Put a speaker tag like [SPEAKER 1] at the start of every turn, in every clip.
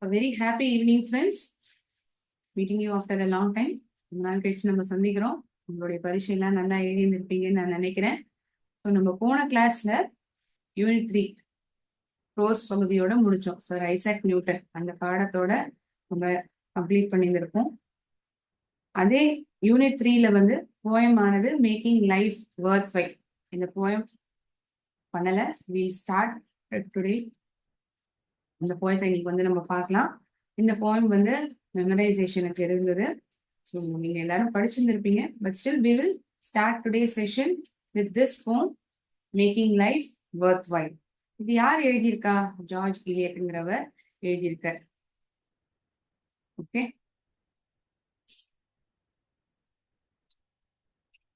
[SPEAKER 1] A very happy evening, friends. Meeting you after a long time. ரொம்ப நாள் கழிச்சு நம்ம சந்திக்கிறோம். உங்களுடைய பரீட்சையெல்லாம் நல்லா எழுதியிருந்திருப்பீங்கன்னு நான் நினைக்கிறேன். ஸோ நம்ம போன கிளாஸ்ல யூனிட் 3 ப்ரோஸ் பகுதியோட முடிச்சோம். சார் ஐசக் நியூட்டன் அந்த பாடத்தோட நம்ம கம்ப்ளீட் பண்ணியிருந்திருக்கோம். அதே யூனிட் 3ல வந்து போயம் ஆனது மேக்கிங் லைஃப் வர்த் வைல். இந்த போயம் பண்ணல. Will start today. இந்த போயத்தை இன்னைக்கு வந்து நம்ம பார்க்கலாம். இந்த போயம் வந்து மெமரைசேஷனுக்கு இருந்தது. ஸோ நீங்க எல்லாரும் படிச்சிருந்திருப்பீங்க. But still we will start today session with this poem making life worthwhile. இது யார் எழுதியிருக்கா? ஜார்ஜ் இலியட்ங்கிறவர் எழுதியிருக்க. ஓகே,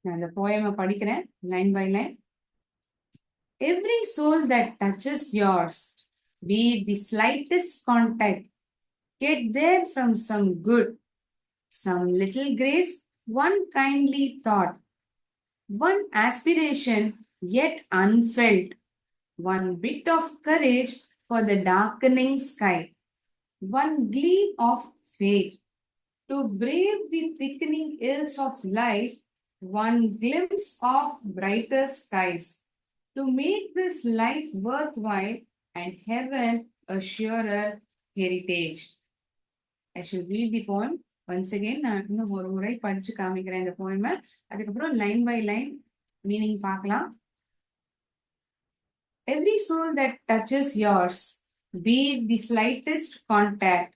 [SPEAKER 1] நான் இந்த போயமை படிக்கிறேன் line by line. Every soul that touches yours, be it the slightest contact, get there from some good, some little grace, one kindly thought, one aspiration yet unfelt, one bit of courage for the darkening sky, one gleam of faith to brave the thickening ills of life, one glimpse of brighter skies, to make this life worthwhile and heaven a surer heritage. I shall read the poem once again. நான் இன்னும் ஒரு முறை படிச்சு காமிக்கிறேன் இந்த போயமை. அதுக்கப்புறம் line by line meaning பார்க்கலாம். Every soul that touches yours, be it the slightest contact,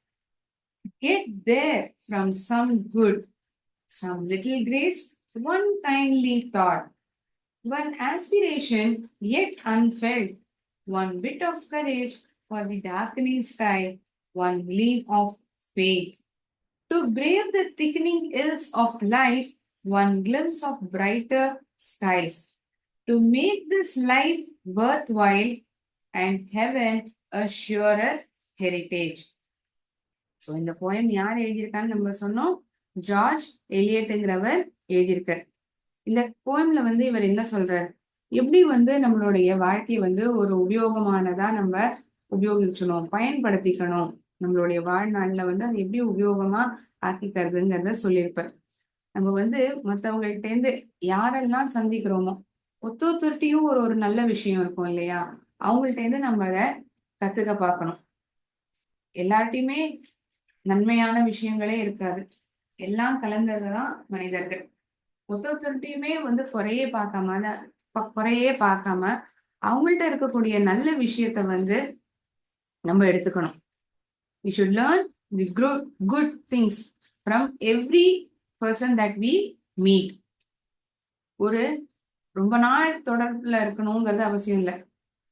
[SPEAKER 1] get there from some good, some little grace, one kindly thought, one aspiration yet unfelt, one bit of courage for the darkening sky, one gleam of faith. To brave the thickening ills of life, one glimpse of brighter skies. To make this life worthwhile and heaven a surer heritage. So இந்த poem யார் எழுதியிருக்கான்னு நம்ம சொன்னோம், George எலியட்ங்கிறவர் எழுதியிருக்கார். இந்த போயம்ல வந்து இவர் என்ன சொல்றாரு, எப்படி வந்து நம்மளுடைய வாழ்க்கையை வந்து ஒரு உபயோகமானதா நம்ம உபயோகிச்சணும், பயன்படுத்திக்கணும், நம்மளுடைய வாழ்நாள்ல வந்து அது எப்படி உபயோகமா ஆக்கிக்கிறதுங்கிறத சொல்லியிருப்பார். நம்ம வந்து மற்றவங்கள்ட்ட இருந்து யாரெல்லாம் சந்திக்கிறோமோ ஒத்தொருத்தியும் ஒரு ஒரு நல்ல விஷயம் இருக்கும் இல்லையா, அவங்கள்ட்ட இருந்து நம்ம அதை கத்துக்க பார்க்கணும். எல்லார்ட்டையுமே நன்மையான விஷயங்களே இருக்காது, எல்லாம் கலந்ததுதான் மனிதர்கள். ஒத்தொருத்தையுமே வந்து குறையே பார்க்காம அவங்கள்ட்ட இருக்கக்கூடிய நல்ல விஷயத்த வந்து நம்ம எடுத்துக்கணும். We should learn the good things from every person that we meet. ஒரு ரொம்ப நாள் தொடர்புல இருக்கணுங்கிறது அவசியம் இல்லை.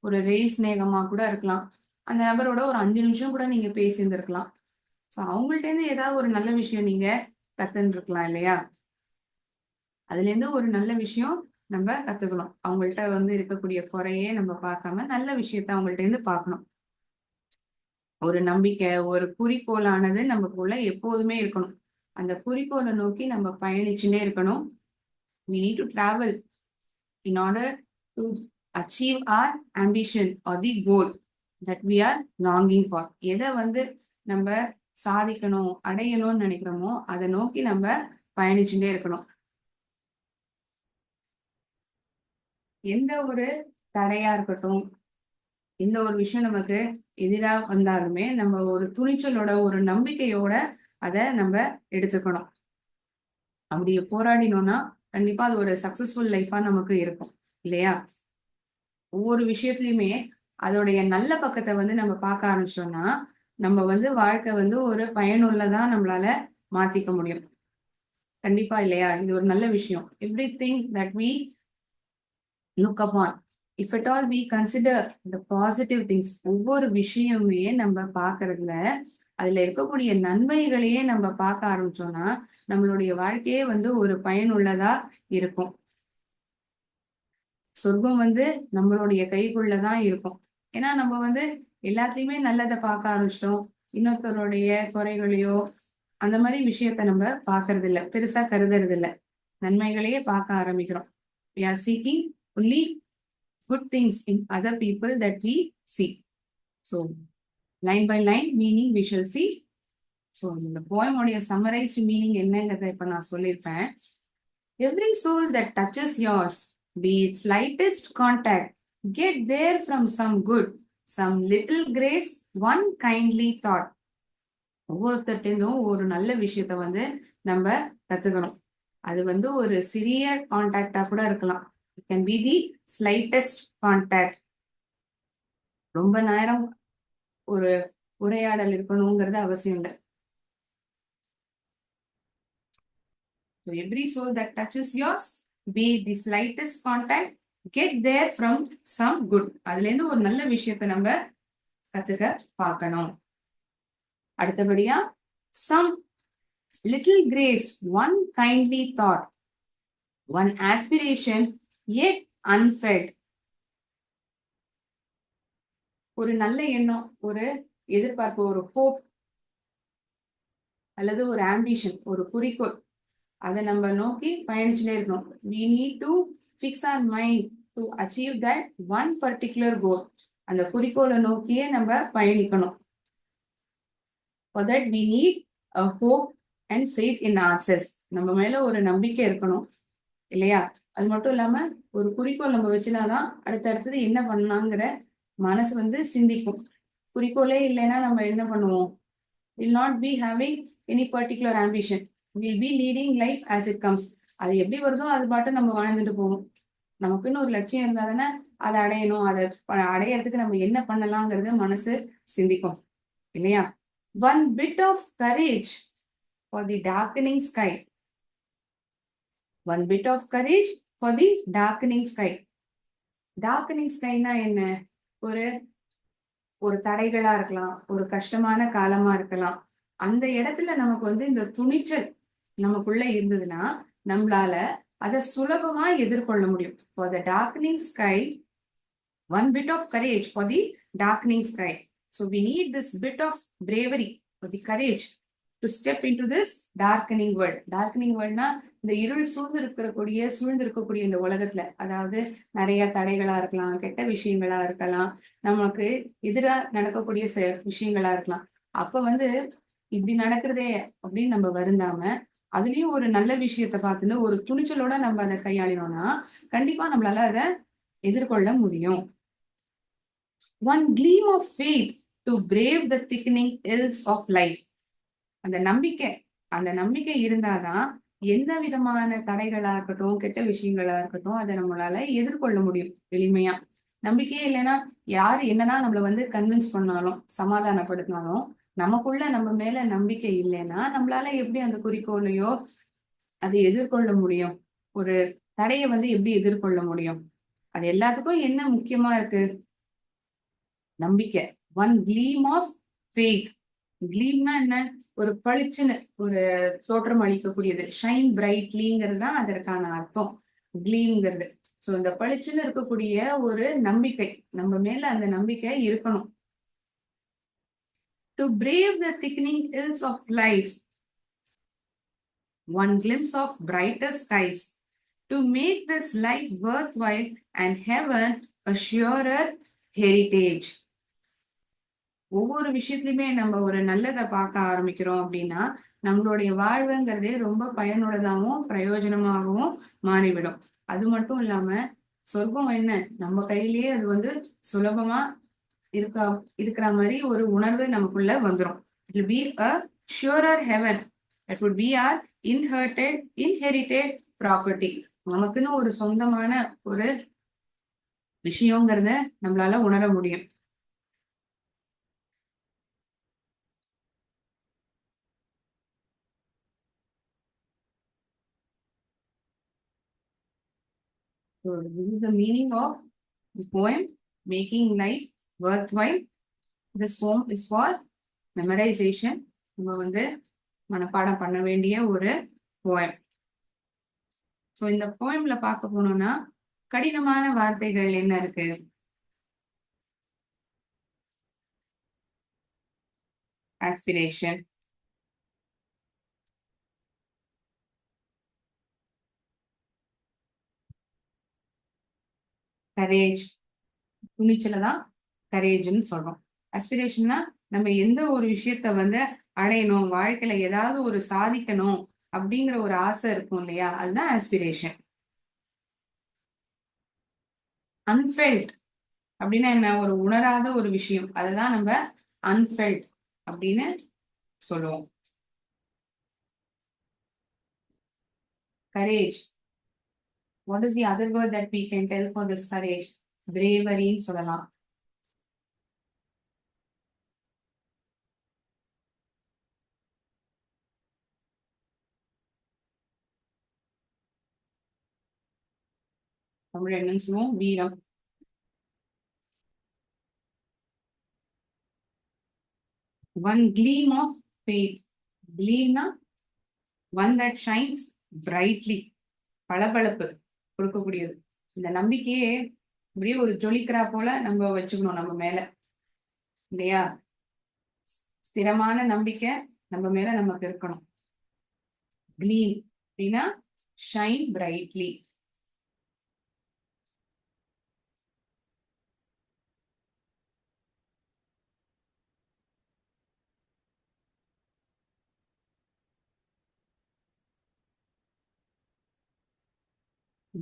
[SPEAKER 1] ஒரு ஸ்நேகமா கூட இருக்கலாம். அந்த நபரோட ஒரு 5 நிமிஷம் கூட நீங்க பேசியிருந்திருக்கலாம். ஸோ அவங்கள்ட்ட இருந்து ஏதாவது ஒரு நல்ல விஷயம் நீங்க கத்துன்னு இருக்கலாம் இல்லையா. அதுல இருந்து ஒரு நல்ல விஷயம் நம்ம கத்துக்கணும். அவங்கள்ட்ட வந்து இருக்கக்கூடிய குறையே நம்ம பார்க்காம நல்ல விஷயத்த அவங்கள்ட்ட இருந்து பார்க்கணும். ஒரு நம்பிக்கை, ஒரு குறிக்கோளானது நமக்குள்ள எப்போதுமே இருக்கணும். அந்த குறிக்கோளை நோக்கி நம்ம பயணிச்சுட்டே இருக்கணும். We need to travel in order to achieve our ambition or the goal that we are longing for. எதை வந்து நம்ம சாதிக்கணும், அடையணும்னு நினைக்கிறோமோ அதை நோக்கி நம்ம பயணிச்சுட்டே இருக்கணும். எந்த ஒரு தடையா இருக்கட்டும், எந்த ஒரு விஷயம் நமக்கு எதிராக வந்தாலுமே நம்ம ஒரு துணிச்சலோட, ஒரு நம்பிக்கையோட அதை நம்ம எடுத்துக்கணும். அப்படி போராடினோம்னா கண்டிப்பா அது ஒரு சக்சஸ்ஃபுல் லைஃபா நமக்கு இருக்கும் இல்லையா. ஒவ்வொரு விஷயத்துலயுமே அதோடைய நல்ல பக்கத்தை வந்து நம்ம பார்க்க ஆரம்பிச்சோம்னா நம்ம வந்து வாழ்க்கை வந்து ஒரு பயனுள்ளதா நம்மளால மாத்திக்க முடியும் கண்டிப்பா இல்லையா. இது ஒரு நல்ல விஷயம். Everything that we look upon, if at all we consider the positive things, ஒவ்வொரு விஷயமே நம்ம பார்க்கறதுல அதுல இருக்கக்கூடிய நன்மைகளையே நம்ம பார்க்க ஆரம்பிச்சோம்னா நம்மளுடைய வாழ்க்கையே வந்து ஒரு பயனுள்ளதா இருக்கும். சொர்க்கம் வந்து நம்மளுடைய கைக்குள்ளதான் இருக்கும். ஏன்னா நம்ம வந்து எல்லாத்துலயுமே நல்லதை பார்க்க ஆரம்பிச்சிட்டோம். இன்னொருத்தருடைய குறைகளையோ அந்த மாதிரி விஷயத்த நம்ம பார்க்கறது இல்லை, பெருசா கருதுறது இல்லை. நன்மைகளையே பார்க்க ஆரம்பிக்கிறோம். We are seeking only good things in other people that we see. So line by line meaning we shall see. So இந்த போயமுடைய சம்மரைஸ்டு மீனிங் என்னங்கிறத இப்ப நான் சொல்லியிருப்பேன். Every soul that touches yours, be its slightest contact, get there from some good, some little grace, one kindly thought. ஒவ்வொருத்தருந்தும் ஒரு நல்ல விஷயத்த வந்து நம்ம கத்துக்கணும். அது வந்து ஒரு சிறிய கான்டாக்டா கூட இருக்கலாம். It can be the slightest contact. ரொம்ப நேரம் ஒரு உரையாடல் இருக்கணுங்கிறது அவசியம் இல்லை. So every soul that touches yours, be the slightest contact, get there from some good. அதுல இருந்து ஒரு நல்ல விஷயத்தை நம்ம கத்துக்க பார்க்கணும். அடுத்தபடியா some little grace, one kindly thought, one aspiration yet unfelt. ஒரு நல்ல எண்ணம், ஒரு எதிர்பார்ப்பு, ஒரு ஹோப் அல்லது ஒரு ஆம்பிஷன், ஒரு குறிக்கோள், அதை நம்ம நோக்கி பயணிச்சுட்டே இருக்கணும். we need to fix our mind to achieve that one particular goal. அந்த குறிக்கோளை நோக்கியே நம்ம பயணிக்கணும். for that we need a hope and faith in ourselves. நம்ம மேல ஒரு நம்பிக்கை இருக்கணும் இல்லையா? அது மட்டும் இல்லாம ஒரு குறிக்கோள் நம்ம வச்சுனாதான் அடுத்தடுத்தது என்ன பண்ணலாங்கிற மனசு வந்து சிந்திக்கும். குறிக்கோளே இல்லைன்னா நம்ம என்ன பண்ணுவோம்? will not be having any particular ambition. We'll be leading life as it comes. அது எப்படி வருதோ அது பாட்டு நம்ம வாழ்ந்துட்டு போவோம். நமக்குன்னு ஒரு லட்சியம் இருந்தா தானே அதை அடையணும். அதை அடையறதுக்கு நம்ம என்ன பண்ணலாங்கிறது மனசு சிந்திக்கும் இல்லையா? One bit of courage for the darkening sky. One bit of courage for the darkening sky. Darkening skyனா என்ன? ஒரு தடைகளா இருக்கலாம், ஒரு கஷ்டமான காலமா இருக்கலாம். அந்த இடத்துல நமக்கு வந்து இந்த துணிச்சல் நமக்குள்ள இருந்ததுன்னா நம்மளால அதை சுலபமா எதிர்கொள்ள முடியும். For the darkening sky, one bit of courage for the darkening sky. So we need this bit of bravery or the courage to step into this darkening world. Darkening worldனா இந்த இருள் சூழ்ந்திருக்கக்கூடிய இந்த உலகத்துல, அதாவது நிறைய தடைகளா இருக்கலாம், கெட்ட விஷயங்களா இருக்கலாம், நமக்கு எதிரா நடக்கக்கூடிய விஷயங்களா இருக்கலாம். அப்ப வந்து இப்படி நடக்கிறதே அப்படின்னு நம்ம வருந்தாம அதுலயும் ஒரு நல்ல விஷயத்த பார்த்துன்னு ஒரு துணிச்சலோட நம்ம அதை கையாளினோம்னா கண்டிப்பா நம்மளால அதை எதிர்கொள்ள முடியும். One gleam of faith to brave the thickening ills of life. அந்த நம்பிக்கை இருந்தாதான் எந்த விதமான தடைகளா இருக்கட்டும், கெட்ட விஷயங்களா இருக்கட்டும், அதை நம்மளால எதிர்கொள்ள முடியும் எளிமையா. நம்பிக்கையே இல்லைன்னா யாரு என்னதான் நம்மள வந்து கன்வின்ஸ் பண்ணாலும், சமாதானப்படுத்தினாலும், நமக்குள்ள நம்ம மேல நம்பிக்கை இல்லைன்னா நம்மளால எப்படி அந்த குறிக்கோளையோ அதை எதிர்கொள்ள முடியும்? ஒரு தடையை வந்து எப்படி எதிர்கொள்ள முடியும்? அது எல்லாத்துக்கும் என்ன முக்கியமா இருக்கு? நம்பிக்கை. One gleam of faith. கிளீம்னா என்ன? ஒரு பளிச்சுன்னு ஒரு தோற்றம் அளிக்கக்கூடியது. ஷைன் பிரைட்லிங்கிறது தான் அதற்கான அர்த்தம் கிளீம்ங்கிறது. ஸோ இந்த பளிச்சுன்னு இருக்கக்கூடிய ஒரு நம்பிக்கை, நம்ம மேல அந்த நம்பிக்கை இருக்கணும். To brave the thickening ills of life, one glimpse of brighter skies, to make this life worthwhile and heaven a surer heritage. ஒவ்வொரு விஷயத்துலயுமே நம்ம ஒரு நல்லதை பார்க்க ஆரம்பிக்கிறோம் அப்படின்னா நம்மளுடைய வாழ்வுங்கிறதே ரொம்ப பயனுள்ளதாகவும் பிரயோஜனமாகவும் மாறிவிடும். அது மட்டும் இல்லாம சொர்க்கம் என்ன நம்ம கையிலேயே அது வந்து சுலபமா இருக்கிற மாதிரி ஒரு உணர்வு நமக்குள்ள வந்துடும். It will be a surer heaven. That would be our inherited property. நமக்குன்னு ஒரு சொந்தமான ஒரு விஷயங்கிறத நம்மளால உணர முடியும். So this is the meaning of the poem, making life worthwhile. This poem is for memorization. நம்ம வந்து மனப்பாடம் பண்ண வேண்டிய ஒரு போயம். ஸோ இந்த போயம்ல பார்க்க போனோம்னா கடினமான வார்த்தைகள் என்ன இருக்கு? ஆஸ்பிரேஷன், கரேஜ், துணிச்சல தான் கரேஜ்னு சொல்றோம். ஆஸ்பிரேஷன்னா நம்ம எந்த ஒரு விஷயத்த வந்து அடையணும், வாழ்க்கையில ஏதாவது ஒரு சாதிக்கணும் அப்படிங்கிற ஒரு ஆசை இருக்கும் இல்லையா, அதுதான் ஆஸ்பிரேஷன். அன்ஃபெல்ட் அப்படின்னா என்ன, ஒரு உணராத ஒரு விஷயம், அதுதான் நம்ம அன்ஃபெல்ட் அப்படின்னு சொல்லுவோம். Courage, what is the other word that we can tell for this courage? braveryன்னு சொல்லலாம். தமிழ் என்னன்னு சொல்லுவோம், வீரம். one gleam of faith, gleamனா one that shines brightly, பளபளப்பு கொடுக்கக்கூடியது. இந்த நம்பிக்கையே அப்படியே ஒரு ஜொலிக்கிறா போல நம்ம வச்சுக்கணும் நம்ம மேல, இல்லையா? ஸ்திரமான நம்பிக்கை நம்ம மேல நமக்கு இருக்கணும். gleam அப்படின்னா shine brightly.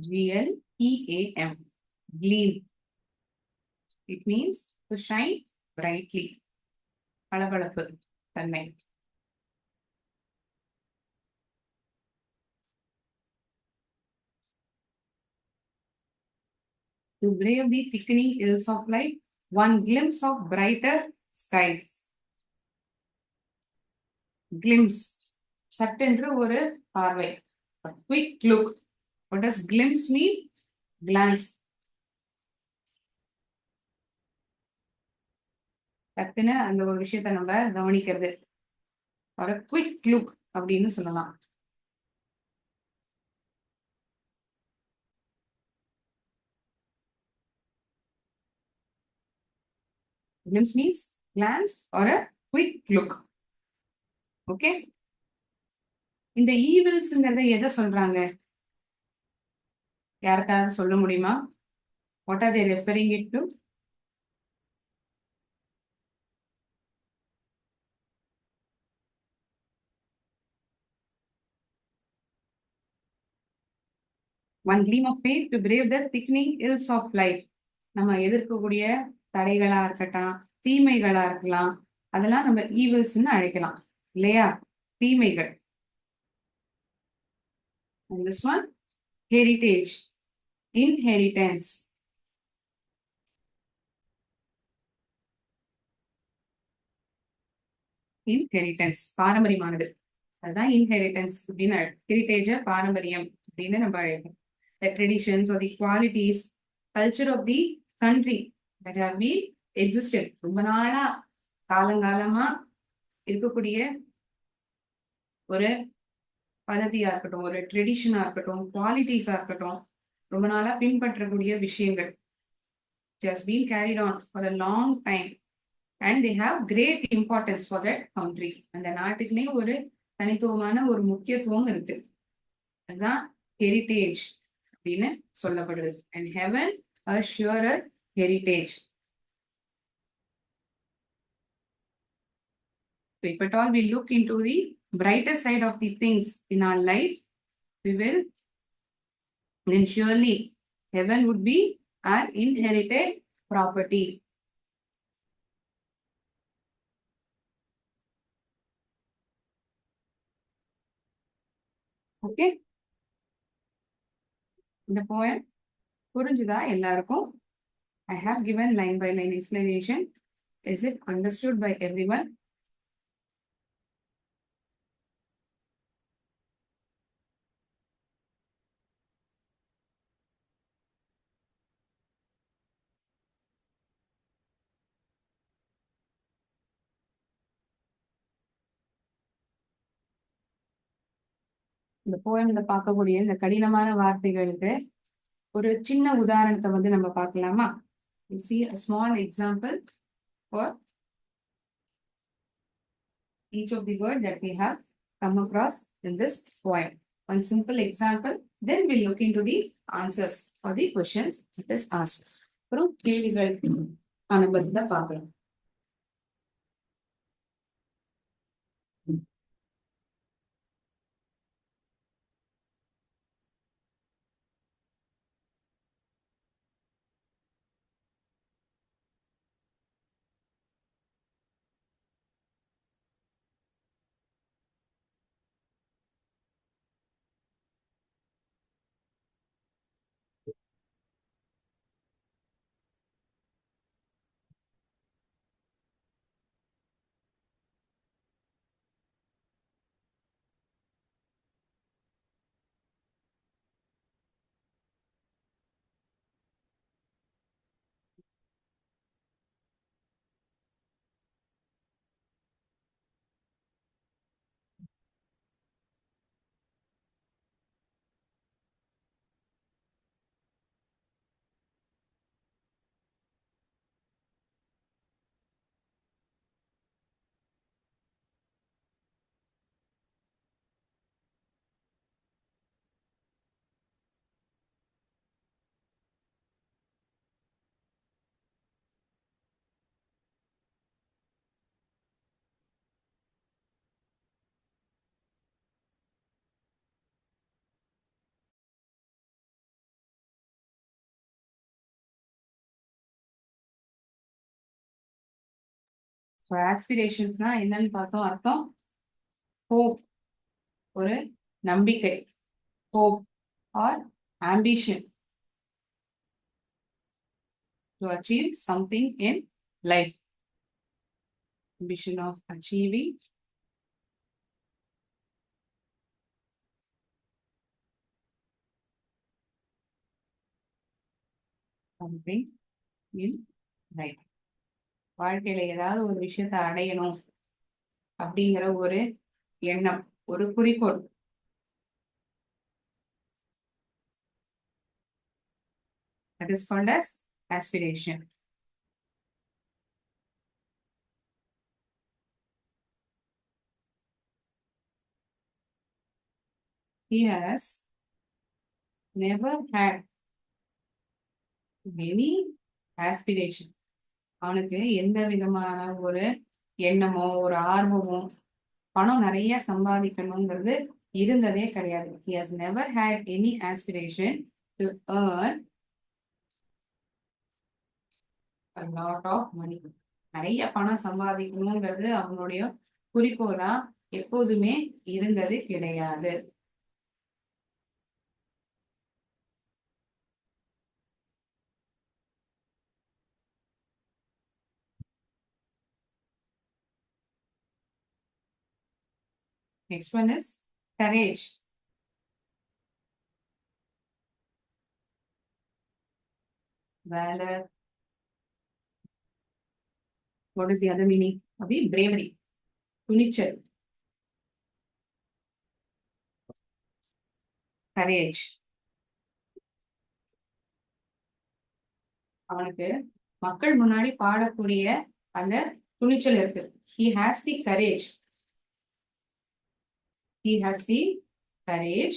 [SPEAKER 1] gleam, gleam, it means to shine brightly, பளபளப்பு தன்மை. to brave the thickening hills of life, one glimpse of brighter skies. glimpse, சட்டென்று ஒரு பார்வை, a quick look. What does glimpse mean? glance. டக்குன்னு அந்த ஒரு விஷயத்த நம்ம கவனிக்கிறது, ஒரு quick look அப்படின்னு சொல்லலாம். glimpse means glance or a quick look. Okay, இந்த ஈவில்ஸ்ங்கிறத எதை சொல்றாங்க, யாருக்காவது சொல்ல முடியுமா? What are they referring it to? One gleam of faith to brave the thickening ills of life. நம்ம எதிர்க்கக்கூடிய தடைகளா இருக்கட்டும், தீமைகளா இருக்கலாம், அதெல்லாம் நம்ம ஈவில்ஸ்ன்னு அழைக்கலாம், இல்லையா? தீமைகள். And this one, heritage, inheritance. inheritance பாரம்பரியமானது, அதுதான் inheritance அப்படின்னு. ஹெரிட்டேஜ பாரம்பரியம் அப்படின்னு நம்ம அழைப்போம். The traditions or the qualities, culture of the country that have been existed, ரொம்ப நாளா காலங்காலமா இருக்கக்கூடிய ஒரு பததியா இருக்கட்டும், ஒரு ட்ரெடிஷனா இருக்கட்டும், குவாலிட்டிஸா இருக்கட்டும், ரொம்ப நாளா பின்பற்றக்கூடிய விஷயங்கள், just been carried on for a long time and they have great importance for that country. அந்த நாட்டுக்குனே ஒரு தனித்துவமான ஒரு முக்கியத்துவம் இருக்கு, அதுதான் ஹெரிட்டேஜ் அப்படின்னு சொல்லப்படுது. and heaven a surer heritage. So if at all we look into the brighter side of the things in our life, we will, then surely heaven would be our inherited property. Okay, இந்த poem புரிஞ்சுதா எல்லாருக்கும்? I have given line by line explanation. Is it understood by everyone? இந்த போயம்ல பார்க்கக்கூடிய இந்த கடினமான வார்த்தைகளுக்கு ஒரு சின்ன உதாரணத்தை வந்து நம்ம பார்க்கலாமா? see a small example for each of the word that we have come across in this poem. One simple example, then we'll look into the answers for the questions that is asked. அப்புறம் கேள்விகள் ஆன பதில பார்க்கலாம். So ஆஸ்பிரேஷன்ஸ்னா என்னன்னு பார்த்தோம். அர்த்தம் hope, ஒரு நம்பிக்கை. Hope or ambition to achieve something in life. Ambition of achieving something in life. வாழ்க்கையில ஏதாவது ஒரு விஷயத்தை அடையணும் அப்படிங்கிற ஒரு எண்ணம், ஒரு குறிக்கோள். That is called as aspiration. He has never had any aspiration. அவனுக்கு எந்த விதமான ஒரு எண்ணமோ ஒரு ஆர்வமோ பணம் நிறைய சம்பாதிக்கணுங்கிறது இருந்ததே கிடையாது. He has never had any aspiration to earn a lot of money. நிறைய பணம் சம்பாதிக்கணுங்கிறது அவனுடைய குறிக்கோளா எப்போதுமே இருந்தது கிடையாது. Next one is courage. Valor. What is the other meaning of the bravery? துணிச்சல். courage. அவனுக்கு மக்கள் முன்னாடி பாடக்கூடிய அந்த துணிச்சல் இருக்கு. He has the courage. He has the courage.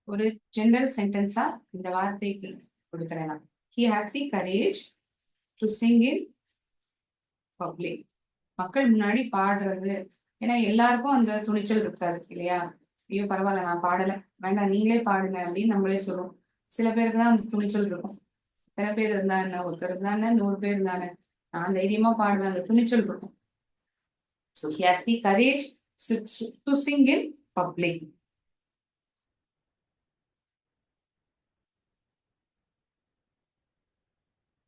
[SPEAKER 1] ஒரு ஜெனரல் சென்டென்ஸா இந்த வார்த்தைக்கு கொடுக்கிறேன் நான். He has the courage to sing in public. மக்கள் முன்னாடி பாடுறது. ஏன்னா எல்லாருக்கும் அந்த துணிச்சல் இருக்காது இல்லையா? ஐயோ பரவாயில்ல நான் பாடல, வேண்டாம் நீங்களே பாடுங்க அப்படின்னு நம்மளே சொல்லுவோம். சில பேருக்கு தான் அந்த துணிச்சல் இருக்கும். எத்தனை பேர் இருந்தா என்ன, ஒருத்தர் இருந்தா என்ன, 100 பேர் இருந்தானே, நான் தைரியமா பாடுவேன், அந்த துணிச்சல் இருக்கும். So he has the courage to sing in public.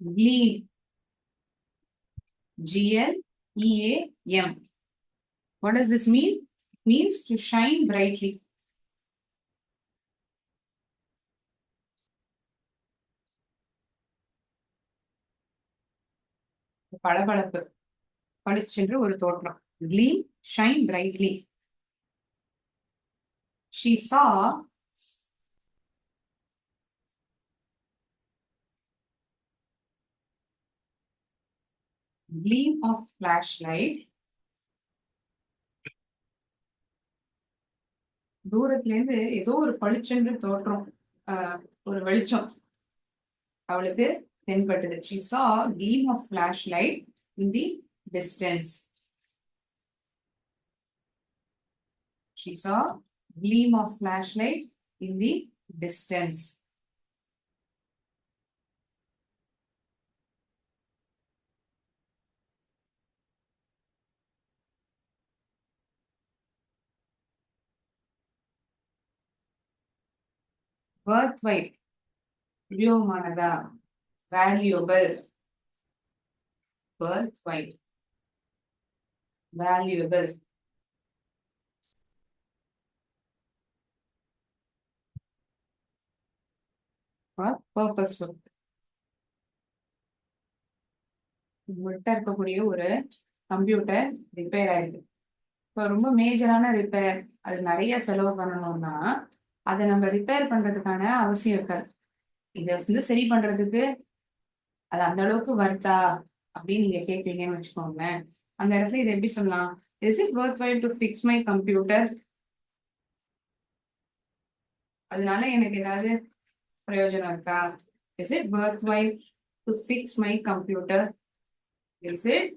[SPEAKER 1] Gleam. G-L-E-A-M. What does this mean? It means to shine brightly. பளபளப்பு, பளிச்சென்று ஒரு தோற்றம். Gleam, shine brightly. She saw gleam of flashlight. தூரத்துல இருந்து ஏதோ ஒரு பளிச்சென்று தோற்றம், ஒரு வெளிச்சம் அவளுக்கு தென்பட்டது. She saw gleam of flashlight in the distance. She saw gleam of flashlight in the distance. Worthwhile, வியோமானதா, valuable. Worthwhile, valuable. or purposeful. உங்கள்கிட்ட இருக்கக்கூடிய ஒரு கம்ப்யூட்டர் ரிப்பேர் ஆயிருக்கு. இப்போ ரொம்ப மேஜரான ரிப்பேர், அது நிறைய செலவு பண்ணணும்னா அதை நம்ம ரிப்பேர் பண்றதுக்கான அவசியம் இருக்காது. இதை வந்து சரி பண்றதுக்கு அது அந்த அளவுக்கு வருதா அப்படின்னு நீங்க கேட்குறீங்கன்னு வச்சுக்கோங்களேன். அந்த இடத்துல இதை எப்படி சொல்லலாம்? Is it worthwhile to fix my computer? அதனால எனக்கு ஏதாவது பிரயோஜனம் இருக்கா? Is it worthwhile to fix my computer? Is it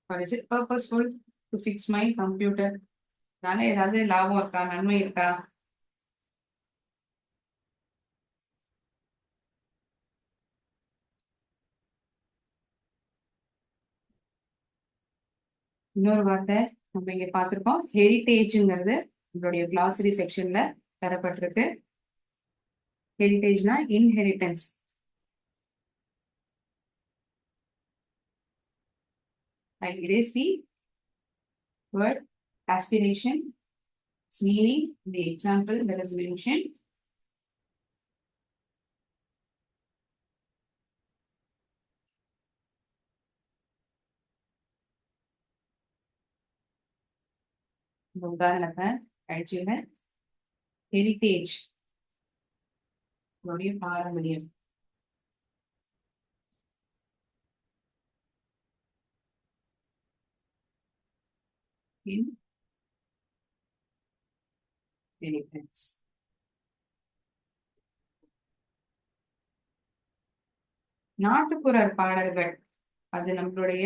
[SPEAKER 1] Or is it purposeful to fix my computer? நானே ஏதாவது லாபம் இருக்கா, நன்மை இருக்கா? இன்னொரு வார்த்தை நம்ம இங்க பார்த்திருக்கோம், ஹெரிட்டேஜ்ங்கிறது நம்மளுடைய கிளாசரி செக்ஷன்ல தரப்பட்டிருக்கு. ஹெரிட்டேஜ்னா inheritance. I erase the word aspiration, its meaning, the example that is mentioned. இந்த உதாரணத்தை அழிச்சுங்க. ஹெரிட்டேஜ் நம்மளுடைய பாரம்பரியம். Inheritance. நாட்டுப்புற பாடல்கள் அது நம்மளுடைய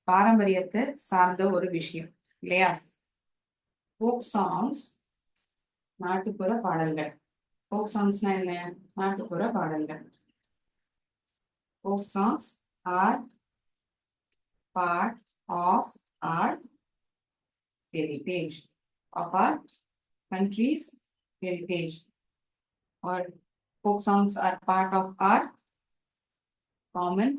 [SPEAKER 1] பாரம்பரியத்தை சார்ந்த ஒரு விஷயம் இல்லையா? ஃபோக் சாங்ஸ், நாட்டுப்புற பாடல்கள். ஃபோக் சாங்ஸ்னா என்ன? நாட்டுப்புற பாடல்கள். Folk songs are part of our heritage, of our country's heritage, or folk songs are part of our common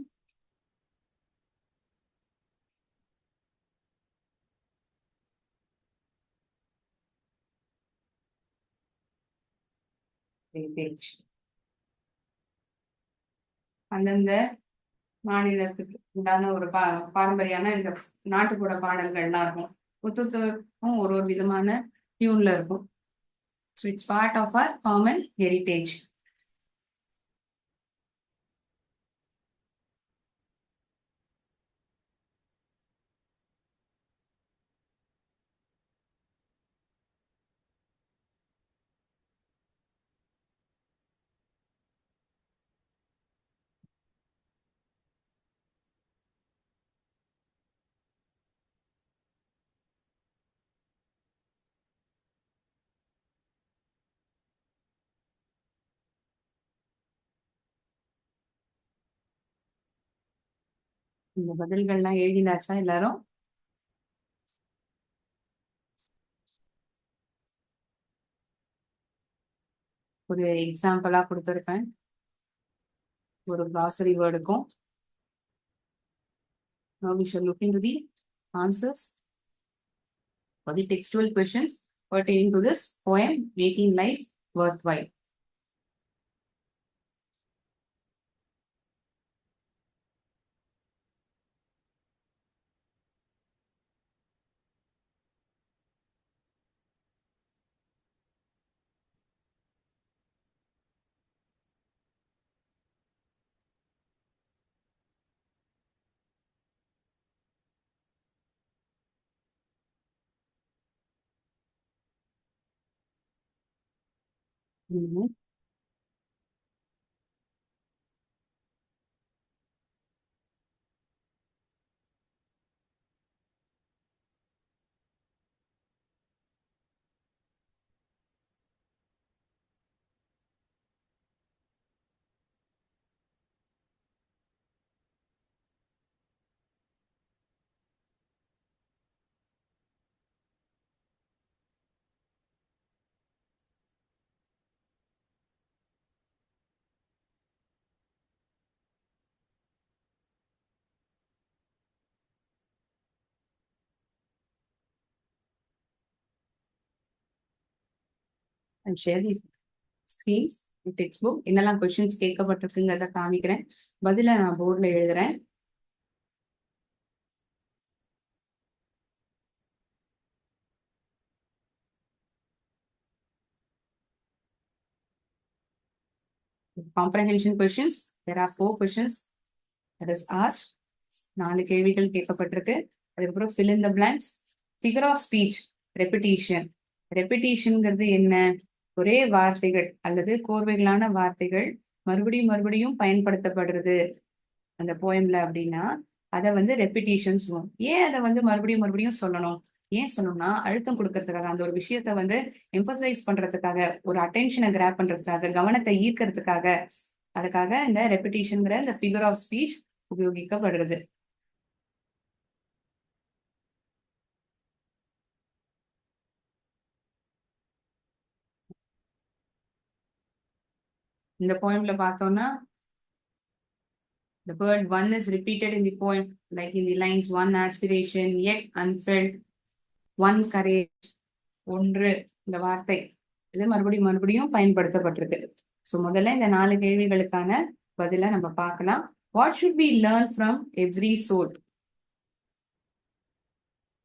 [SPEAKER 1] heritage. அந்தந்த மாநிலத்துக்கு உண்டான ஒரு பாரம்பரியான இந்த நாட்டுப்புற பாடல்கள்லாம் இருக்கும். ஒத்தொத்தருக்கும் ஒரு விதமான டியூன்ல இருக்கும். So it's part of our common heritage. இந்த பதில்கள்லாம் எழுதினாச்சா எல்லாரும்? ஒரு எக்ஸாம்பிளா கொடுத்துருப்பேன் ஒரு glossary வேர்டுக்கும். Now we shall look into the answers for the textual questions pertaining to this poem, Making Life Worthwhile. And share these screens, the textbook. என்னெல்லாம் கொஸ்டின்ஸ் கேட்கப்பட்டிருக்குங்கிறத காமிக்கிறேன். பதில நான் போர்டில் எழுதுறேன். Comprehension questions. There are 4 questions that is asked. 4 கேள்விகள் கேட்கப்பட்டிருக்கு. அதுக்கப்புறம் fill in the blanks. Figure of speech, repetition. Repetitionங்கிறது என்ன? ஒரே வார்த்தைகள் அல்லது கோர்வைகளான வார்த்தைகள் மறுபடியும் மறுபடியும் பயன்படுத்தப்படுறது அந்த போயம்ல அப்படின்னா அதை வந்து ரெப்பிட்டேஷன் சொல்லுவோம். ஏன் அதை வந்து மறுபடியும் மறுபடியும் சொல்லணும்? ஏன் சொல்லணும்னா அழுத்தம் கொடுக்கறதுக்காக, அந்த ஒரு விஷயத்த வந்து எம்பசைஸ் பண்றதுக்காக, ஒரு அட்டென்ஷனை கிராப் பண்றதுக்காக, கவனத்தை ஈர்க்கறதுக்காக, அதுக்காக இந்த ரெப்பிட்டேஷன்ங்கிற இந்த ஃபிகர் ஆஃப் ஸ்பீச் உபயோகிக்கப்படுறது. இந்த போயம்ல பார்த்தோம்னா the word one is repeated in the poem, like in the lines one aspiration yet unfelt, one courage, ஒன்று, இந்த வார்த்தை இது மறுபடியும் மறுபடியும் பயன்படுத்தப்பட்டிருக்கு. ஸோ முதல்ல இந்த 4 கேள்விகளுக்கான பதில நம்ம பார்க்கலாம். What should be learn from every soul?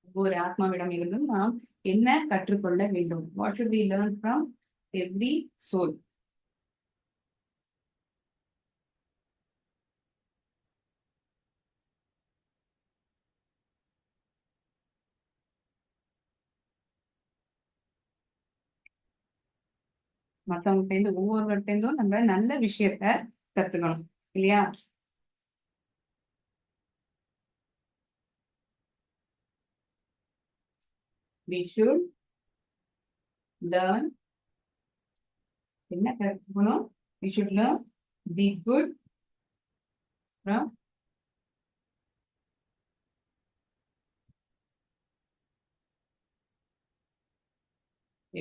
[SPEAKER 1] ஒவ்வொரு ஆத்மாவிடம் இருந்தும் நாம் என்ன கற்றுக்கொள்ள வேண்டும்? What should be learn from every soul? மத்தவங்க சேர்ந்து ஒவ்வொருவர்கிட்டேருந்தும் நம்ம நல்ல விஷயத்த கத்துக்கணும் இல்லையா? We should learn, என்ன கத்துக்கணும்? We should learn the good from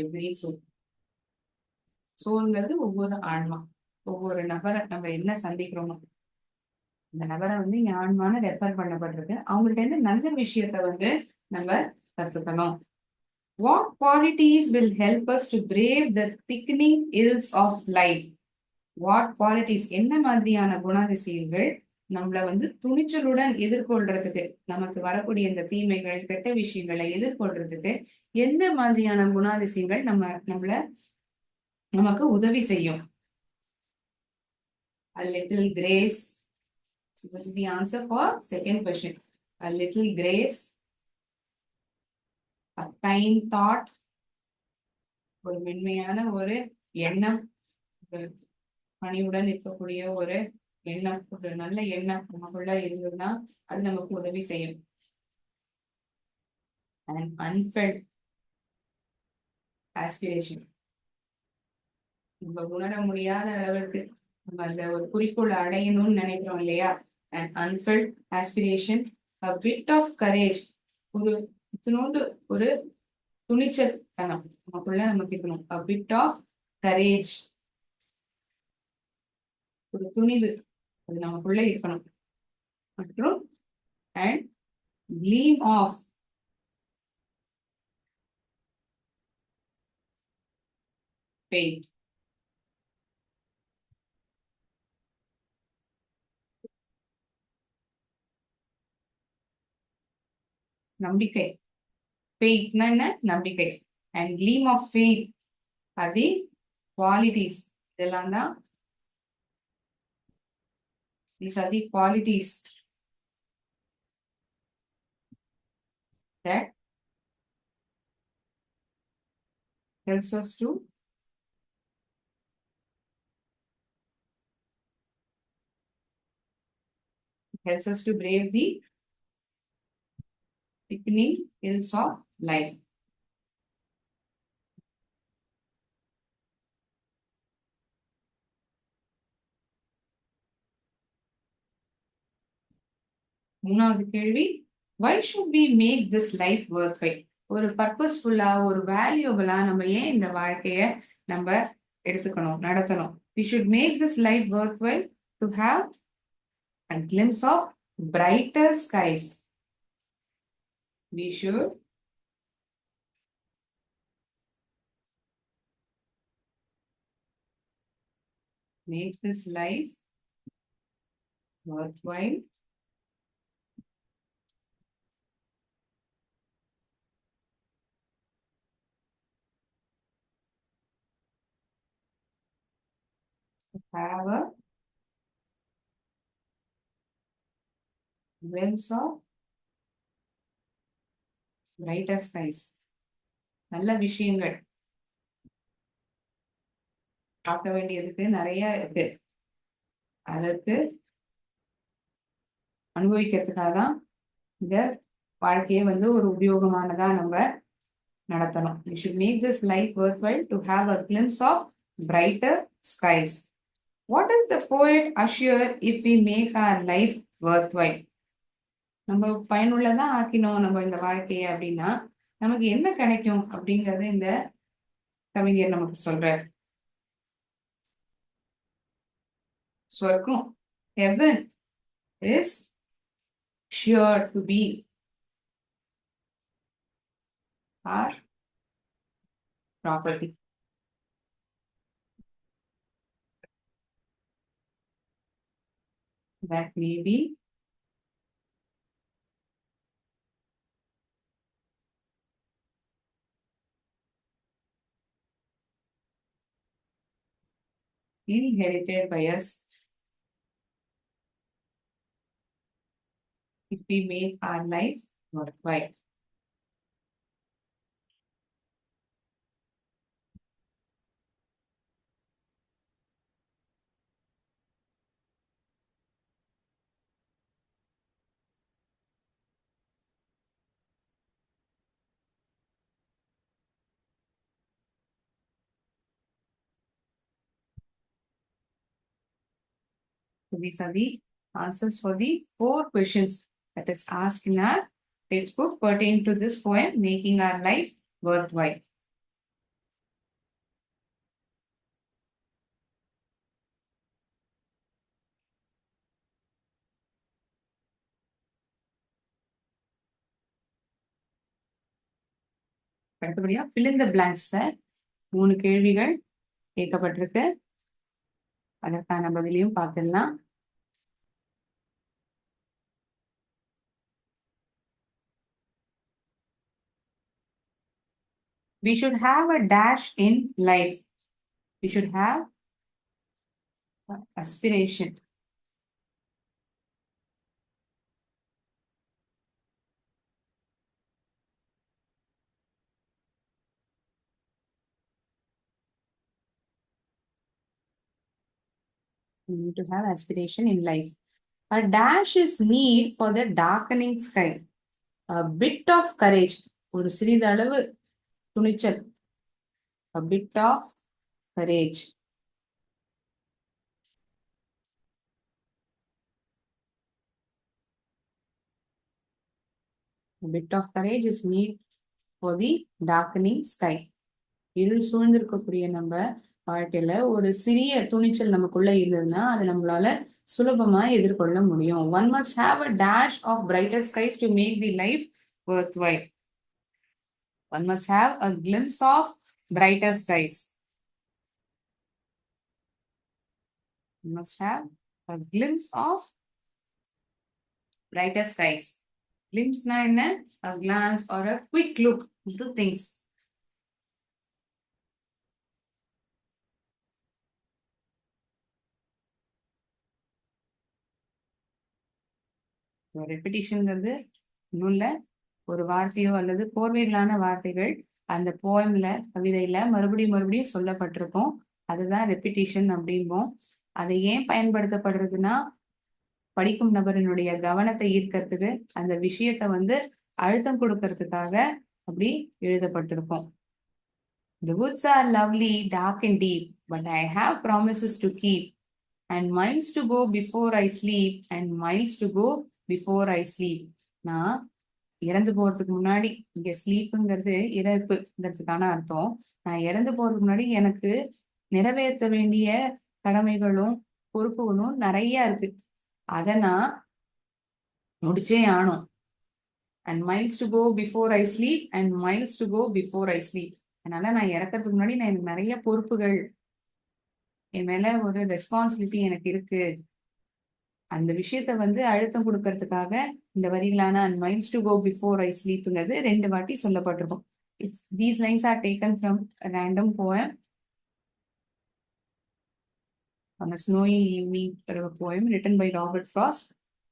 [SPEAKER 1] every soul. சோல்ங்கிறது ஒவ்வொரு ஆன்மா, ஒவ்வொரு நபரை நம்ம என்ன சந்திக்கிறோமோ அந்த நபரை வந்து இங்க ஆன்மான்னு ரெஃபர் பண்ணப்பட்டிருக்கு. அவங்கள்ட்ட இருந்து நல்ல விஷயத்த வந்து நம்ம கத்துக்கணும். What qualities will help us to brave the thickening ills of life? What qualities, என்ன மாதிரியான குணாதிசயங்கள் நம்மள வந்து துணிச்சலுடன் எதிர்கொள்றதுக்கு, நமக்கு வரக்கூடிய இந்த தீமைகள் கெட்ட விஷயங்களை எதிர்கொள்றதுக்கு எந்த மாதிரியான குணாதிசயங்கள் நமக்கு உதவி செய்யும்? A little grace. So this is the answer for second question. A little grace, a kind thought, ஒரு மென்மையான ஒரு எண்ணம், பணிவுடன் இருக்கக்கூடிய ஒரு எண்ணம், ஒரு நல்ல எண்ணம் நமக்குள்ள இருந்ததுன்னா அது நமக்கு உதவி செய்யும். And unfelt aspiration, நம்ம உணர முடியாத அளவிற்கு நம்ம அந்த ஒரு குறிக்கோளை அடையணும்னு நினைக்கிறோம் இல்லையா? And unfelt aspiration, a bit of courage, ஒரு இத்தினோண்டு ஒரு துணிச்சல் தனம் நமக்குள்ள நமக்கு இருக்கணும். A bit of courage, ஒரு துணிவு அது நமக்குள்ள இருக்கணும். மற்றும் and gleam of faith, நம்பிக்கை. faithனா என்ன? நம்பிக்கை. and gleam of faith, அது qualities. இதெல்லாம் தான், these are the qualities that helps us to brave the thickening ills of life. மூணாவது கேள்வி, why should we make this life worthwhile? ஒரு பர்பஸ்ஃபுல்லா, ஒரு வேல்யூபிளா நம்ம ஏன் இந்த வாழ்க்கைய நம்ம எடுத்துக்கணும், நடத்தணும்? We should make this life worthwhile to have a glimpse of brighter skies. We should make this life worthwhile to have a glimpse of brighter skies. நல்ல விஷயங்கள் பார்க்க வேண்டியதுக்கு நிறைய இருக்கு. அதற்கு அனுபவிக்கிறதுக்காக தான் இந்த வாழ்க்கையை வந்து ஒரு உபயோகமானதா நம்ம நடத்தணும். We should make this life worthwhile to have a glimpse of brighter skies. What does the poet assure if we make our life worthwhile? நம்ம பயனுள்ளதா ஆக்கினோம் நம்ம இந்த வாழ்க்கையை அப்படின்னா நமக்கு என்ன கிடைக்கும் அப்படிங்கறது இந்த கவிஞர் நமக்கு சொல்றார். சொர்க்கம், heaven is sure to be our property. That may be inherited by us if we make our life worthwhile. So these are the answers for the 4 questions that is asked in our textbook pertaining to this poem, Making Our Life Worthwhile. அடுத்தபடியா fill in the blanksல 3 கேள்விகள் கேட்கப்பட்டிருக்கு. அதற்கான பதிலையும் பார்த்துடலாம். We should have a dash in life. We should have aspiration. We need to have aspiration in life. A dash is need for the darkening sky. A bit of courage. ஒரு சிறிதளவு துணிச்சல். A bit of courage. A bit of courage is need for the darkening sky. இருள் சூழ்ந்திருக்கக்கூடிய நம்ம வாழ்க்கையில ஒரு சிறிய துணிச்சல் நமக்குள்ள இருந்ததுன்னா அது நம்மளால சுலபமா எதிர்கொள்ள முடியும். One must have a dash of brighter skies to make the life worthwhile. One must have a glimpse of brighter skies. One must have a glimpse of brighter skies. Glimpse na enna? A glance or a quick look into things. ரெப்பிட்டிஷன்ங்கிறது ஒன்றும் இல்லை, ஒரு வார்த்தையோ அல்லது கோர்வைகளான வார்த்தைகள் அந்த போயம்ல கவிதையில மறுபடியும் சொல்லப்பட்டிருக்கும். அதுதான் repetition அப்படிம்போம். அதை ஏன் பயன்படுத்தப்படுறதுன்னா படிக்கும் நபரினுடைய கவனத்தை ஈர்க்கறதுக்கு, அந்த விஷயத்த வந்து அழுத்தம் கொடுக்கறதுக்காக அப்படி எழுதப்பட்டிருக்கும். The woods are lovely, dark and deep, but I have promises to keep, and miles to go before I sleep, and miles to go before I sleep. நான் இறந்து போறதுக்கு முன்னாடி, இங்க ஸ்லீப்புங்கிறது இறப்புங்கிறதுக்கான அர்த்தம். நான் இறந்து போறதுக்கு முன்னாடி எனக்கு நிறைவேற்ற வேண்டிய கடமைகளும் பொறுப்புகளும் நிறைய இருக்கு. அதை நான் முடிச்சே ஆனும். And miles to go before I sleep, and miles to go before I sleep. அதனால நான் இறக்கறதுக்கு முன்னாடி நான் எனக்கு நிறைய பொறுப்புகள், என் மேல ஒரு ரெஸ்பான்சிபிலிட்டி எனக்கு இருக்கு. அந்த விஷயத்த வந்து அழுத்தம் கொடுக்கறதுக்காக இந்த வரிகளான and miles to go before I sleepங்கிறது 2 வாட்டி சொல்லப்பட்டிருக்கும். These lines are taken from a random poem, on a snowy evening poem written by Robert Frost.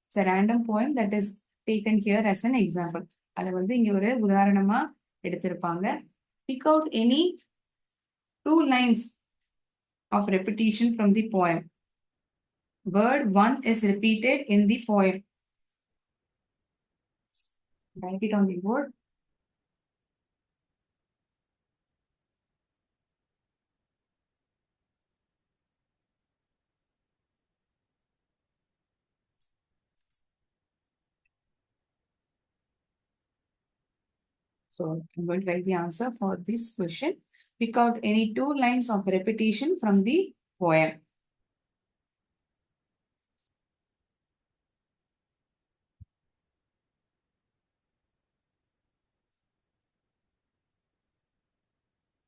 [SPEAKER 1] It's a random poem that is taken here as an example. அதை வந்து இங்க ஒரு உதாரணமா எடுத்திருப்பாங்க. Pick out any 2 lines of repetition from the poem. Word 1 is repeated in the poem. Write it on the board. So I'm going to write the answer for this question. Pick out any two lines of repetition from the poem.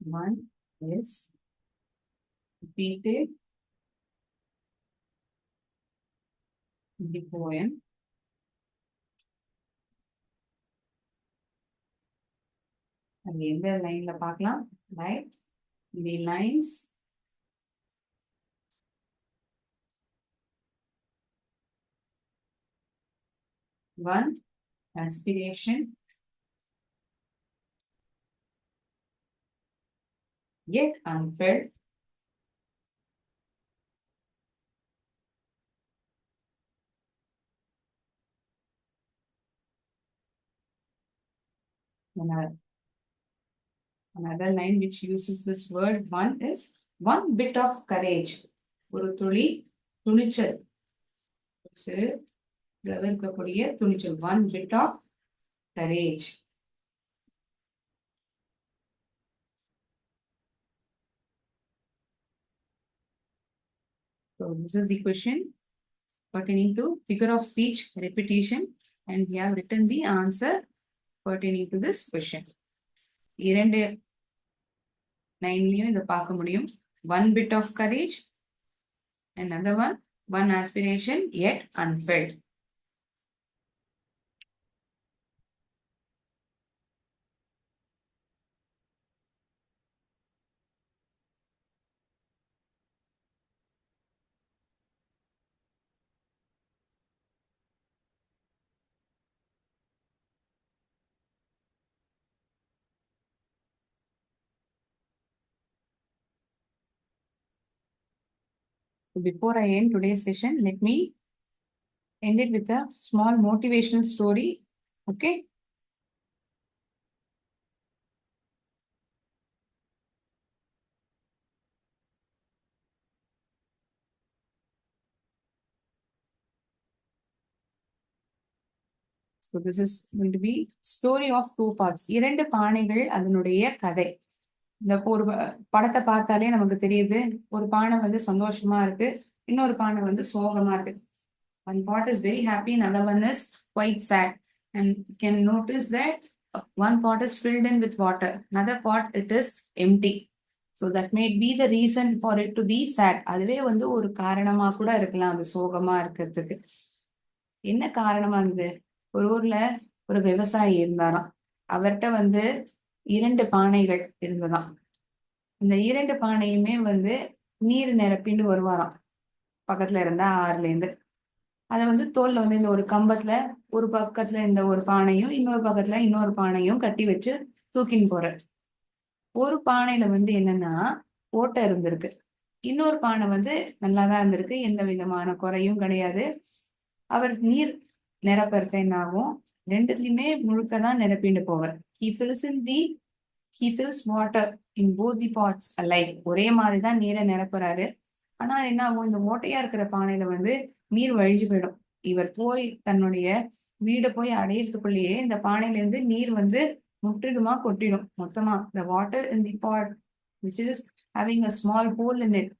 [SPEAKER 1] One is repeated in the poem. அது எந்த லைன்ல பார்க்கலாம், right? The lines one aspiration yet unfelt. Another line which uses this word one is one bit of courage. ஒரு துளி துணிச்சல். இருக்கக்கூடிய துணிச்சல். One bit of courage. So this is the question pertaining to figure of speech repetition, and we have written the answer pertaining to this question. இரண்டு லைன்லயும் இதை பார்க்க முடியும். One bit of courage, another one aspiration yet unfelt. So before I end today's session, let me end it with a small motivational story. Okay. So this is going to be story of two parts. இரண்டு பானைகள் அதனுடைய கதை. இந்த ஒரு படத்தை பார்த்தாலே நமக்கு தெரியுது, ஒரு பானை வந்து சந்தோஷமா இருக்கு, இன்னொரு பானை வந்து சோகமா இருக்கு. One pot is very happy, another one is quite sad. And you can notice that one pot is filled in with water, another pot it is empty. So that may be the reason for it to be sad. அதுவே வந்து ஒரு காரணமா கூட இருக்கலாம் அது சோகமா இருக்கிறதுக்கு. என்ன காரணமா இருந்தது? ஒரு ஊர்ல ஒரு விவசாயி இருந்தாராம். அவர்கிட்ட வந்து இரண்டு பானைகள் இருந்ததாம். இந்த இரண்டு பானையுமே வந்து நீர் நிரப்பின்னு வருவாராம் பக்கத்துல இருந்த ஆறுல இருந்து. அதை வந்து தோல்ல வந்து இந்த ஒரு கம்பத்துல ஒரு பக்கத்துல இந்த ஒரு பானையும் இன்னொரு பக்கத்துல இன்னொரு பானையும் கட்டி வச்சு தூக்கின்னு போறார். ஒரு பானையில வந்து என்னன்னா ஓட்டை இருந்திருக்கு, இன்னொரு பானை வந்து நல்லாதான் இருந்திருக்கு, எந்த விதமான குறையும் கிடையாது. அவர் நீர் நிரப்புறது என்ன ஆகும், ரெண்டுத்துலயுமே முழுக்கதான் நிரப்பிட்டு போவார். He fills water in both the pots alike. ஒரே மாதிரிதான் நீரை நிரப்புறாரு. ஆனா என்ன ஆகும், இந்த ஓட்டையா இருக்கிற பானையில வந்து நீர் வழிஞ்சு போயிடும். இவர் போய் தன்னுடைய வீடை போய் அடையிறதுக்குள்ளேயே இந்த பானையில இருந்து நீர் வந்து முற்றிலுமா கொட்டிடும் மொத்தமா. The water in the pot which is having a small hole in it,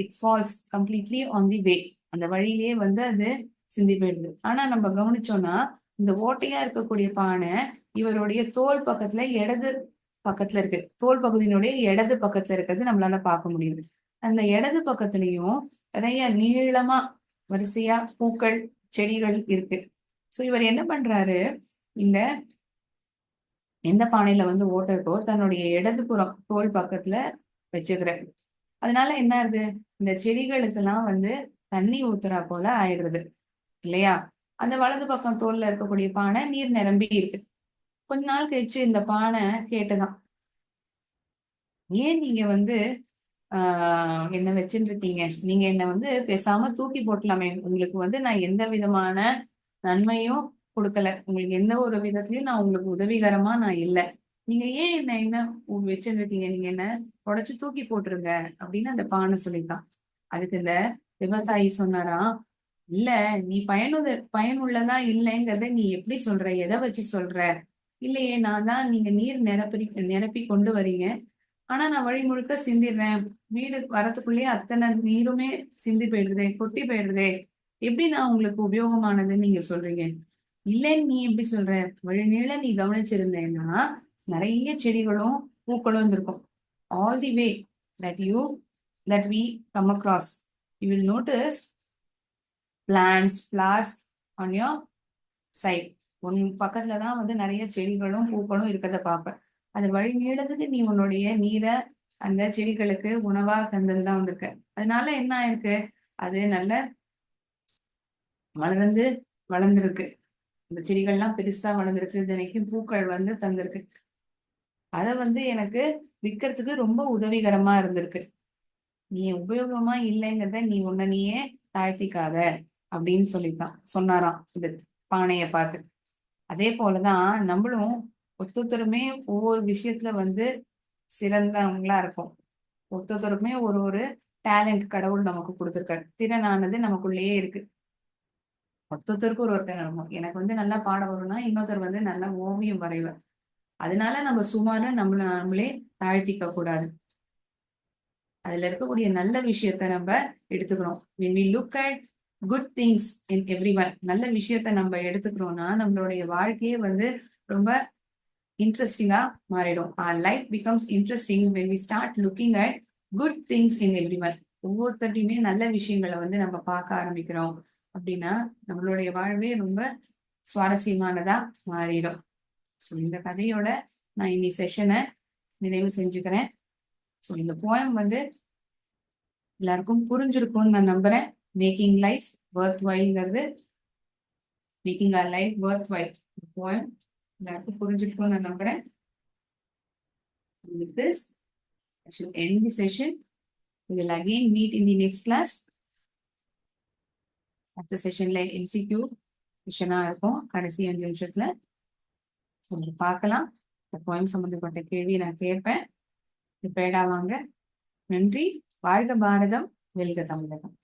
[SPEAKER 1] it falls completely on the way. அந்த வழியிலேயே வந்து அது சிந்தி போயிடுது. ஆனா நம்ம கவனிச்சோம்னா இந்த ஓட்டையா இருக்கக்கூடிய பானை இவருடைய தோல் பக்கத்துல இடது பக்கத்துல இருக்கு. தோல் பகுதியினுடைய இடது பக்கத்துல இருக்கிறது நம்மளால பார்க்க முடியுது. அந்த இடது பக்கத்துலயும் நிறைய நீளமா வரிசையா பூக்கள் செடிகள் இருக்கு. சோ இவர் என்ன பண்றாரு, இந்த எந்த பானையில வந்து ஓட்டை இருக்கோ தன்னுடைய இடதுபுறம் தோல் பக்கத்துல வச்சுக்கிறாரு. அதனால என்ன ஆகுது, இந்த செடிகளுக்கெல்லாம் வந்து தண்ணி ஊத்துறா போல ஆயிடுறது இல்லையா. அந்த வலது பக்கம் தோல்ல இருக்கக்கூடிய பானை நீர் நிரம்பி இருக்கு. கொஞ்ச நாள் கழிச்சு இந்த பானை கேட்டுதான், ஏன் நீங்க வந்து என்ன வச்சுட்டு இருக்கீங்க, நீங்க என்ன வந்து பேசாம தூக்கி போட்டலாமே, உங்களுக்கு வந்து நான் எந்த விதமான நன்மையும் கொடுக்கல. உங்களுக்கு எந்த ஒரு விதத்திலயும் நான் உங்களுக்கு உதவிகரமா நான் இல்ல. நீங்க ஏன் என்ன வச்சிருக்கீங்க? நீங்க என்ன உடைச்சு தூக்கி போட்டுருங்க அப்படின்னு அந்த பானை சொல்லித்தான். அதுக்கு இந்த விவசாயி சொன்னாராம், இல்ல நீ பயனுள்ளதா இல்லைங்கிறத நீ எப்படி சொல்ற? எதை வச்சு சொல்ற? இல்லையே, நான் தான் நீங்க நீர் நிரப்பி கொண்டு வரீங்க. ஆனா நான் வழி முழுக்க சிந்திடுறேன். வீடு வரத்துக்குள்ளேயே அத்தனை நீருமே சிந்தி போயிடுதே, கொட்டி போயிடுதே. எப்படி நான் உங்களுக்கு உபயோகமானதுன்னு நீங்க சொல்றீங்க? இல்லைன்னு நீ எப்படி சொல்ற? வழி நீள நீ கவனிச்சிருந்தேன்னா நிறைய செடிகளும் பூக்களும் இருந்திருக்கும். All the way that we come across, you will notice plants, flowers on your side. உன் பக்கத்துலதான் வந்து நிறைய செடிகளும் பூக்களும் இருக்கிறத பார்ப்ப. அது வழி நீளத்துக்கு நீ உன்னுடைய நீரை அந்த செடிகளுக்கு உணவா தந்ததுதான் வந்திருக்க. அதனால என்ன ஆயிருக்கு? அது நல்ல வளர்ந்து வளர்ந்துருக்கு. அந்த செடிகள்லாம் பெருசா வளர்ந்துருக்கு. தினைக்கும் பூக்கள் வந்து தந்திருக்கு. அதை வந்து எனக்கு விற்கிறதுக்கு ரொம்ப உதவிகரமா இருந்திருக்கு. நீ உபயோகமா இல்லைங்கிறத நீ உன்னை நீயே தாழ்த்திக்காத அப்படின்னு சொல்லித்தான் சொன்னாராம் இந்த பானைய பார்த்து. அதே போலதான் நம்மளும் ஒத்தொத்தருமே ஒவ்வொரு விஷயத்துல வந்து சிறந்தவங்களா இருக்கும். ஒத்தொத்தருமே ஒரு ஒரு டேலண்ட் கடவுள் நமக்கு கொடுத்துருக்காரு. திறனானது நமக்குள்ளேயே இருக்கு. ஒத்தொத்தருக்கும் ஒரு ஒருத்தர் இருக்கும். எனக்கு வந்து நல்லா பாட வரும்னா இன்னொருத்தர் வந்து நல்லா ஓவியம் வரைவர். அதனால நம்ம சுமார நம்மளே தாழ்த்திக்க கூடாது. அதுல இருக்கக்கூடிய நல்ல விஷயத்த நம்ம எடுத்துக்கணும். when we look at good things in everyone, நல்ல விஷயத்த நம்ம எடுத்துக்கிறோம்னா நம்மளுடைய வாழ்க்கையே வந்து ரொம்ப இன்ட்ரெஸ்டிங்கா மாறிடும். our life becomes interesting when we start looking at good things in everyone. ஒவ்வொருத்தரையுமே நல்ல விஷயங்களை வந்து நம்ம பார்க்க ஆரம்பிக்கிறோம் அப்படின்னா நம்மளுடைய வாழ்வே ரொம்ப சுவாரஸ்யமானதா மாறிடும். ஸோ இந்த கதையோட நான் இன்னி செஷனை நிறைவு செஞ்சுக்கிறேன். ஸோ இந்த போயம் வந்து எல்லாருக்கும் புரிஞ்சிருக்கும்னு நான் நம்புறேன். மேக்கிங் லைஃப் வர்த் வைல்ங்கிறது, making our life worthwhile poem எல்லாருக்கும் புரிஞ்சிருக்கும்னு நான் நம்புறேன். With this, I shall end the session. We will again meet in the next class. அடுத்த செஷன்ல MCQ கொஷனா இருக்கும் கடைசி 5 நிமிஷத்துல. பார்க்கலாம். இந்த போயம் சம்பந்தப்பட்ட கேள்வி நான் கேட்பேன். ப்ரிப்பேர்டா வாங்க. நன்றி. வாழ்க பாரதம், வெல்க தமிழகம்.